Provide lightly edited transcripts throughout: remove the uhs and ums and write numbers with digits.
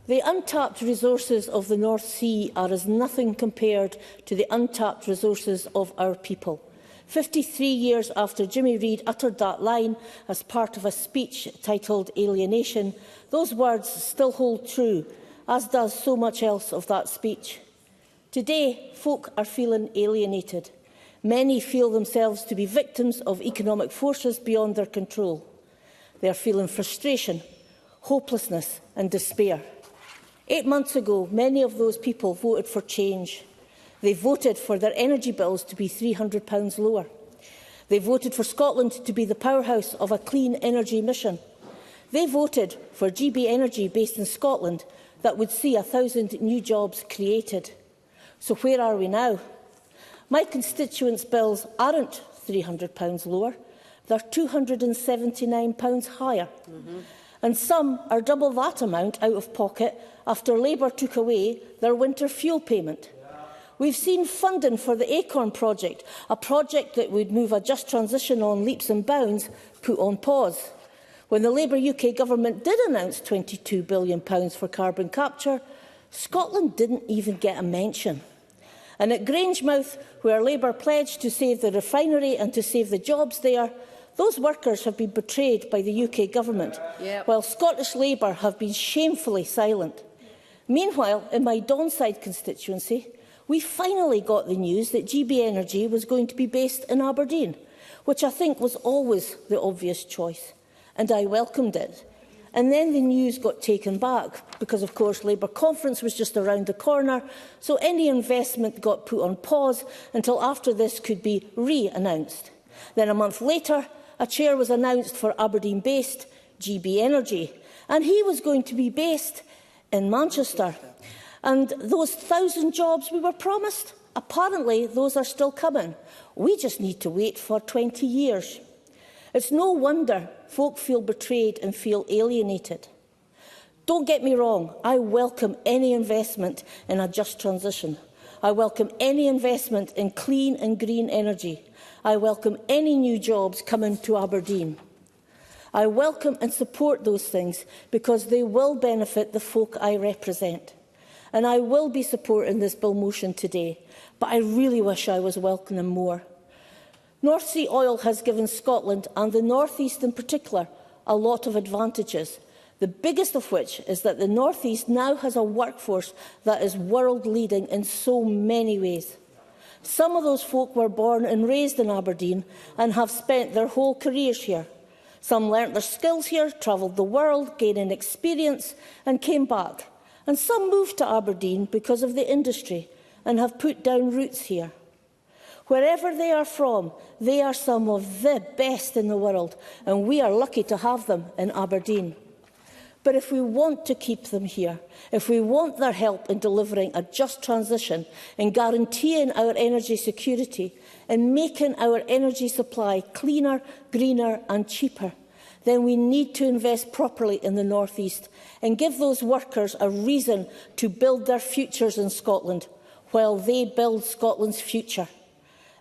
The untapped resources of the North Sea are as nothing compared to the untapped resources of our people. 53 years after Jimmy Reid uttered that line as part of a speech titled Alienation, those words still hold true, as does so much else of that speech. Today, folk are feeling alienated. Many feel themselves to be victims of economic forces beyond their control. They are feeling frustration, hopelessness and despair. 8 months ago, many of those people voted for change. They voted for their energy bills to be £300 lower. They voted for Scotland to be the powerhouse of a clean energy mission. They voted for GB Energy based in Scotland that would see 1,000 new jobs created. So where are we now? My constituents' bills aren't £300 lower, they're £279 higher. And some are double that amount out of pocket after Labour took away their winter fuel payment. We've seen funding for the Acorn project, a project that would move a just transition on leaps and bounds, put on pause. When the Labour UK government did announce £22 billion for carbon capture, Scotland didn't even get a mention. And at Grangemouth, where Labour pledged to save the refinery and to save the jobs there, those workers have been betrayed by the UK government, while Scottish Labour have been shamefully silent. Meanwhile, in my Donside constituency, we finally got the news that GB Energy was going to be based in Aberdeen, which I think was always the obvious choice, and I welcomed it. And then the news got taken back because, of course, Labour conference was just around the corner, so any investment got put on pause until after this could be re-announced. Then a month later, a chair was announced for Aberdeen-based GB Energy, and he was going to be based in Manchester. And those 1,000 jobs we were promised, apparently those are still coming. We just need to wait for 20 years. It's no wonder folk feel betrayed and feel alienated. Don't get me wrong, I welcome any investment in a just transition. I welcome any investment in clean and green energy. I welcome any new jobs coming to Aberdeen. I welcome and support those things because they will benefit the folk I represent. And I will be supporting this bill motion today, but I really wish I was welcoming more. North Sea oil has given Scotland, and the North East in particular, a lot of advantages, the biggest of which is that the North East now has a workforce that is world-leading in so many ways. Some of those folk were born and raised in Aberdeen and have spent their whole careers here. Some learnt their skills here, travelled the world, gaining experience and came back. And some moved to Aberdeen because of the industry and have put down roots here. Wherever they are from, they are some of the best in the world, and we are lucky to have them in Aberdeen. But if we want to keep them here, if we want their help in delivering a just transition, in guaranteeing our energy security, in making our energy supply cleaner, greener and cheaper, then we need to invest properly in the North East and give those workers a reason to build their futures in Scotland while they build Scotland's future.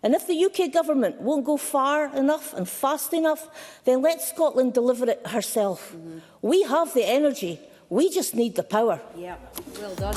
And if the UK government won't go far enough and fast enough, then let Scotland deliver it herself. We have the energy, we just need the power. Yeah, well done.